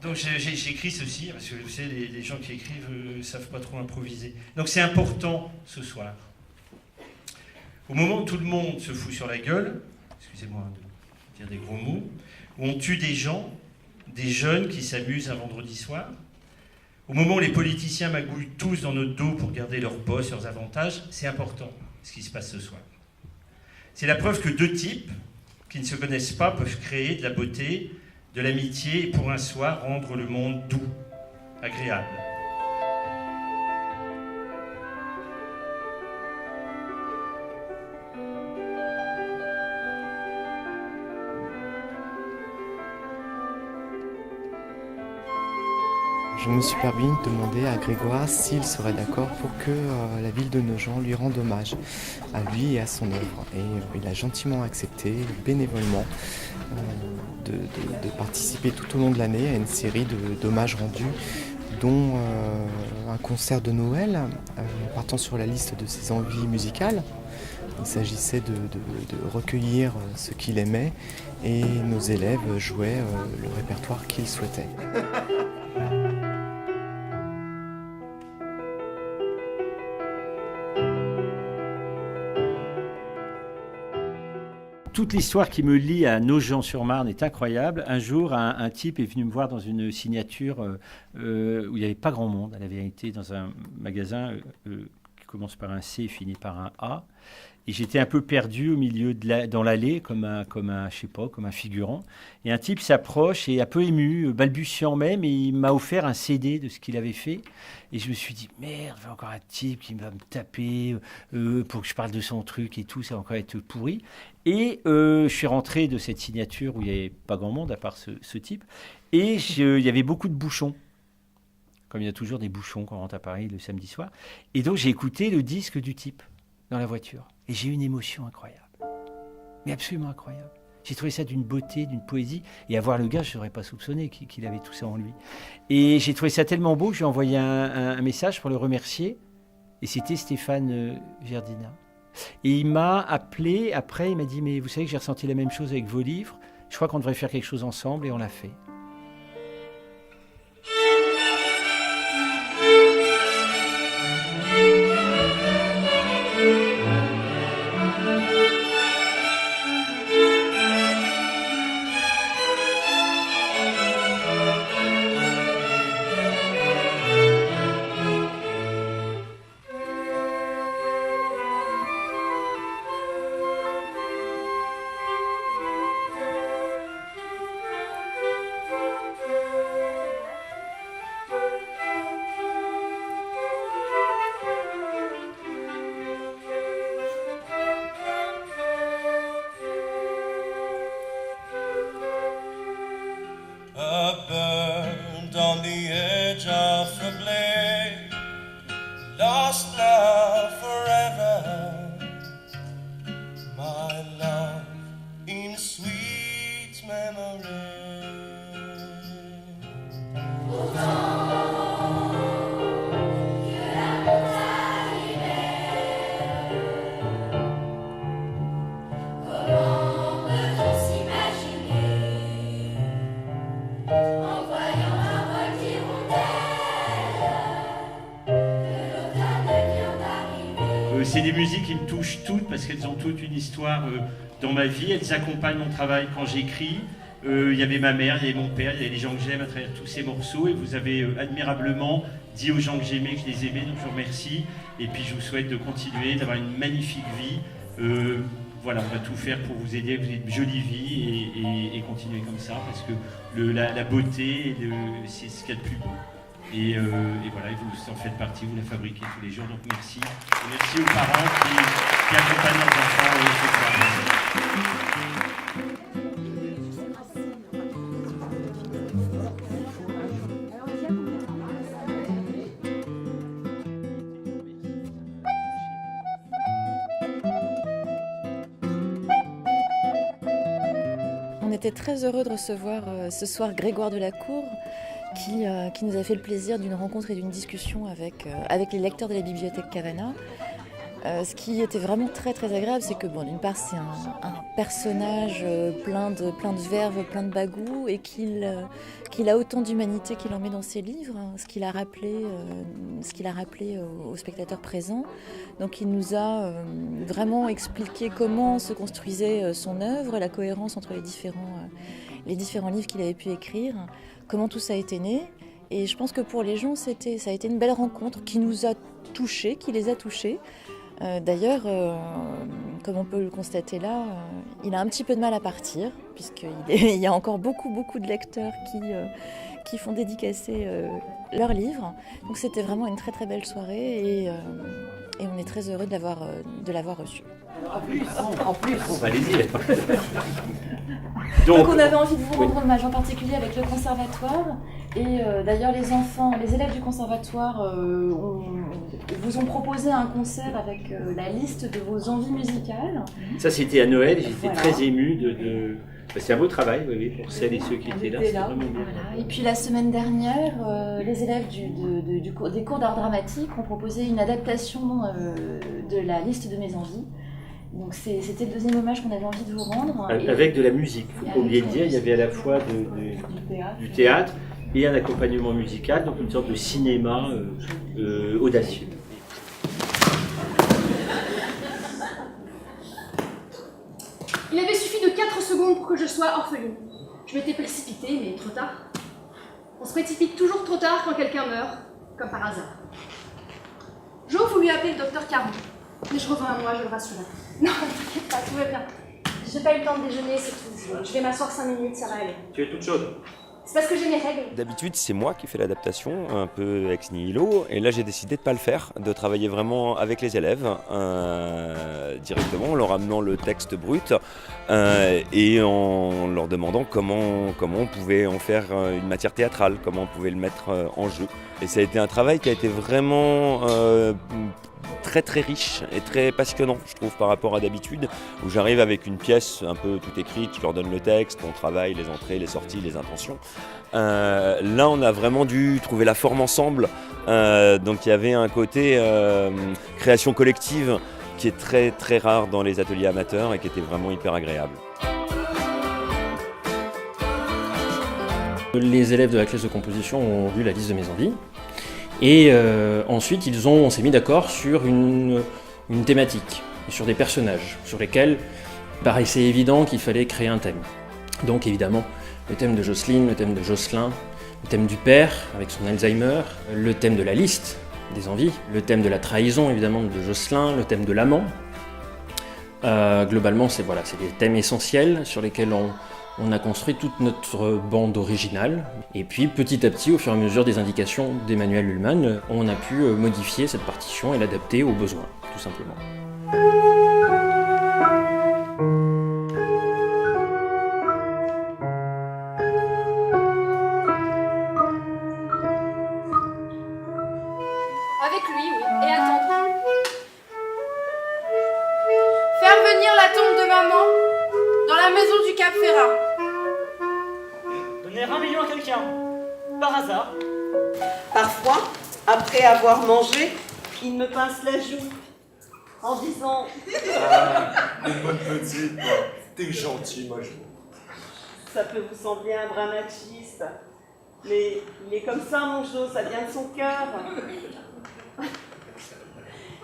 Donc j'écris ceci, parce que vous savez, les gens qui écrivent ne savent pas trop improviser. Donc c'est important ce soir. Au moment où tout le monde se fout sur la gueule, excusez-moi de dire des gros mots, où on tue des gens, des jeunes qui s'amusent un vendredi soir, au moment où les politiciens magouillent tous dans notre dos pour garder leurs postes, leurs avantages, c'est important ce qui se passe ce soir. C'est la preuve que deux types qui ne se connaissent pas peuvent créer de la beauté, de l'amitié et pour un soir rendre le monde doux, agréable. Je me suis permis de demander à Grégoire s'il serait d'accord pour que la ville de Nogent lui rende hommage à lui et à son œuvre. Et il a gentiment accepté, bénévolement, de participer tout au long de l'année à une série d'hommages rendus, dont un concert de Noël, partant sur la liste de ses envies musicales. Il s'agissait de recueillir ce qu'il aimait et nos élèves jouaient le répertoire qu'ils souhaitaient. Toute l'histoire qui me lie à Nogent-sur-Marne est incroyable. Un jour, un type est venu me voir dans une signature où il n'y avait pas grand monde. Elle avait été dans un magasin qui commence par un C et finit par un A. Et j'étais un peu perdu au milieu dans l'allée, comme un, je sais pas, comme un figurant. Et un type s'approche et un peu ému, balbutiant même, et il m'a offert un CD de ce qu'il avait fait. Et je me suis dit, merde, il y a encore un type qui va me taper pour que je parle de son truc et tout, ça va encore être pourri. Et je suis rentré de cette signature où il n'y avait pas grand monde à part ce type. Et il y avait beaucoup de bouchons. Comme il y a toujours des bouchons quand on rentre à Paris le samedi soir. Et donc j'ai écouté le disque du type dans la voiture. Et j'ai eu une émotion incroyable. Mais absolument incroyable. J'ai trouvé ça d'une beauté, d'une poésie. Et à voir le gars, je n'aurais pas soupçonné qu'il avait tout ça en lui. Et j'ai trouvé ça tellement beau que je lui ai envoyé un message pour le remercier. Et c'était Stéphane Verdina. Et il m'a appelé après, il m'a dit, mais vous savez que j'ai ressenti la même chose avec vos livres. Je crois qu'on devrait faire quelque chose ensemble et on l'a fait. A bird on the edge of a blade, lost love forever, my love in sweet memory. C'est des musiques qui me touchent toutes parce qu'elles ont toutes une histoire dans ma vie. Elles accompagnent mon travail quand j'écris. Il y avait ma mère, il y avait mon père, il y avait les gens que j'aime à travers tous ces morceaux. Et vous avez admirablement dit aux gens que j'aimais, que je les aimais. Donc je vous remercie. Et puis je vous souhaite de continuer, d'avoir une magnifique vie. Voilà, on va tout faire pour vous aider, vous ayez une jolie vie et continuer comme ça parce que la beauté, c'est ce qu'il y a de plus beau. Et voilà, vous en faites partie, vous la fabriquez tous les jours, donc merci. Et merci aux parents qui accompagnent leurs enfants ce soir. On était très heureux de recevoir ce soir Grégoire Delacour qui nous a fait le plaisir d'une rencontre et d'une discussion avec les lecteurs de la bibliothèque Cavana. Ce qui était vraiment très très agréable, c'est que bon, d'une part c'est un personnage plein de verve, plein de bagou, et qu'il a autant d'humanité qu'il en met dans ses livres, hein, ce qu'il a rappelé aux spectateurs présents. Donc il nous a vraiment expliqué comment se construisait son œuvre, la cohérence entre les différents livres qu'il avait pu écrire, comment tout ça a été né. Et je pense que pour les gens, ça a été une belle rencontre qui nous a touchés, qui les a touchés. D'ailleurs, comme on peut le constater là, il a un petit peu de mal à partir, puisqu'il y a encore beaucoup de lecteurs qui font dédicacer leurs livres. Donc c'était vraiment une très très belle soirée et on est très heureux de l'avoir reçu. En plus, allez-y. Donc on avait envie de vous rendre hommage en particulier avec le conservatoire. Et d'ailleurs les élèves du conservatoire vous ont proposé un concert avec la liste de vos envies musicales. Ça c'était à Noël, j'étais Voilà. très ému c'est un beau travail, oui, pour celles et ceux qui étaient là, c'était vraiment bien. Voilà. Et puis la semaine dernière, les élèves des cours d'art dramatique ont proposé une adaptation de la liste de mes envies. Donc c'était le deuxième hommage qu'on avait envie de vous rendre. Avec de la musique, il ne faut pas oublier de dire, il y avait à la fois du théâtre et un accompagnement musical, donc une sorte de cinéma audacieux. Il avait suffi de 4 secondes pour que je sois orpheline. Je m'étais précipitée, mais trop tard. On se précipite toujours trop tard quand quelqu'un meurt, comme par hasard. J'aurais voulu appeler le docteur Caron, mais je reviens à moi, je le rassurais. Non, t'inquiète pas, tout va bien. J'ai pas eu le temps de déjeuner, c'est tout. Je vais m'asseoir 5 minutes, ça va aller. Tu es toute chaude. C'est parce que j'ai mes règles. D'habitude, c'est moi qui fais l'adaptation, un peu ex nihilo, et là j'ai décidé de ne pas le faire, de travailler vraiment avec les élèves, directement, en leur amenant le texte brut, et en leur demandant comment on pouvait en faire une matière théâtrale, comment on pouvait le mettre en jeu. Et ça a été un travail qui a été vraiment très très riche et très passionnant, je trouve, par rapport à d'habitude, où j'arrive avec une pièce un peu tout écrite, je leur donne le texte, on travaille les entrées, les sorties, les intentions. Là, on a vraiment dû trouver la forme ensemble, donc il y avait un côté création collective qui est très très rare dans les ateliers amateurs et qui était vraiment hyper agréable. Les élèves de la classe de composition ont lu la liste de mes envies. Et ensuite, on s'est mis d'accord sur une thématique, et sur des personnages, sur lesquels il paraissait évident qu'il fallait créer un thème. Donc évidemment, le thème de Jocelyne, le thème de Jocelyn, le thème du père avec son Alzheimer, le thème de la liste des envies, le thème de la trahison évidemment de Jocelyn, le thème de l'amant. Globalement, c'est des thèmes essentiels sur lesquels on a construit toute notre bande originale. Et puis petit à petit, au fur et à mesure des indications d'Emmanuel Ullmann, on a pu modifier cette partition et l'adapter aux besoins, tout simplement. Avec lui, oui, et attendre. Faire venir la tombe de maman dans la maison du Cap Ferrat. Donner 1 million à quelqu'un, par hasard. Parfois, après avoir mangé, il me pince la joue en disant Une bonne petite, moi. T'es gentil, ma joue. « Ça peut vous sembler un brin machiste, mais il est comme ça, mon Jo, ça vient de son cœur. »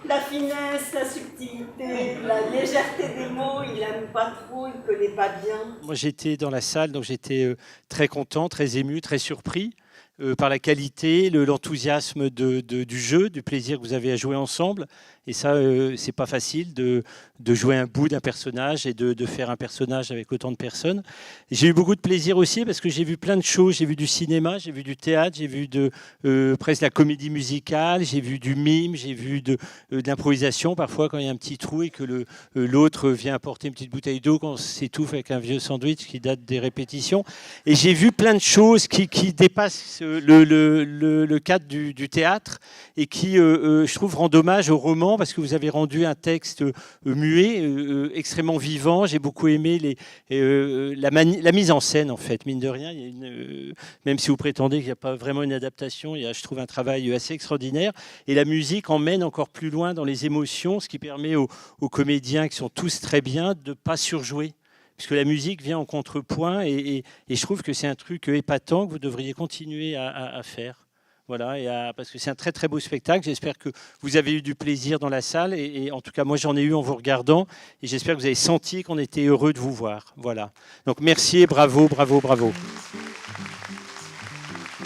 La finesse, la subtilité, la légèreté des mots, il n'aime pas trop, il ne connaît pas bien. Moi, j'étais dans la salle, donc j'étais très content, très ému, très surpris par la qualité, l'enthousiasme du jeu, du plaisir que vous avez à jouer ensemble. Et ça, c'est pas facile de jouer un bout d'un personnage et de faire un personnage avec autant de personnes. Et j'ai eu beaucoup de plaisir aussi parce que j'ai vu plein de choses. J'ai vu du cinéma, j'ai vu du théâtre, j'ai vu presque la comédie musicale, j'ai vu du mime, j'ai vu de l'improvisation. Parfois, quand il y a un petit trou et que l'autre vient apporter une petite bouteille d'eau, qu'on s'étouffe avec un vieux sandwich qui date des répétitions. Et j'ai vu plein de choses qui dépassent le cadre du théâtre et qui, je trouve, rendent hommage au roman émouvant parce que vous avez rendu un texte muet, extrêmement vivant. J'ai beaucoup aimé la mise en scène, en fait. Mine de rien, il y a même si vous prétendez qu'il n'y a pas vraiment une adaptation, il y a, je trouve, un travail assez extraordinaire. Et la musique emmène encore plus loin dans les émotions, ce qui permet aux comédiens, qui sont tous très bien, de ne pas surjouer. Puisque la musique vient en contrepoint et je trouve que c'est un truc épatant que vous devriez continuer à faire. Voilà, parce que c'est un très très beau spectacle. J'espère que vous avez eu du plaisir dans la salle et en tout cas moi j'en ai eu en vous regardant et j'espère que vous avez senti qu'on était heureux de vous voir. Voilà. Donc merci et bravo, bravo, bravo.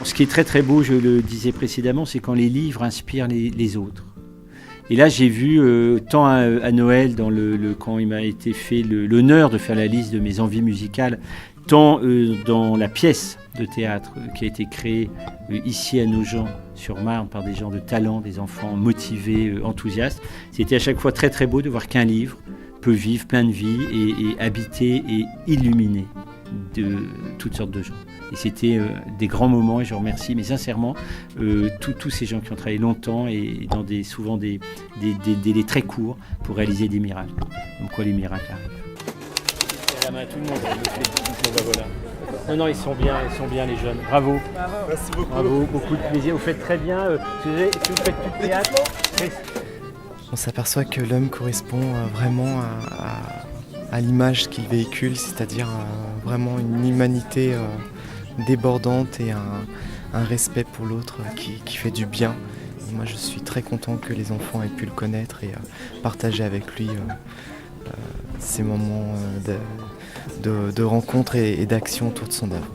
Ce qui est très très beau, je le disais précédemment, c'est quand les livres inspirent les autres. Et là, j'ai vu, tant à Noël, quand il m'a été fait l'honneur de faire la liste de mes envies musicales, tant dans la pièce de théâtre qui a été créée ici à Nogent-sur-Marne par des gens de talent, des enfants motivés, enthousiastes. C'était à chaque fois très très beau de voir qu'un livre peut vivre plein de vie et habiter et illuminer de toutes sortes de gens. Et c'était des grands moments et je remercie, mais sincèrement, tous ces gens qui ont travaillé longtemps et dans souvent des délais très courts pour réaliser des miracles. Comme quoi les miracles arrivent. À la main, tout le monde le fait. Bon, voilà. Non, ils sont bien les jeunes. Bravo. Merci beaucoup. Bravo, beaucoup de plaisir. Vous faites très bien. Si vous faites plus de théâtre, on s'aperçoit que l'homme correspond vraiment à l'image qu'il véhicule, c'est-à-dire vraiment une humanité débordante et un respect pour l'autre qui fait du bien. Et moi je suis très content que les enfants aient pu le connaître et partager avec lui ces moments de rencontre et d'action autour de son œuvre.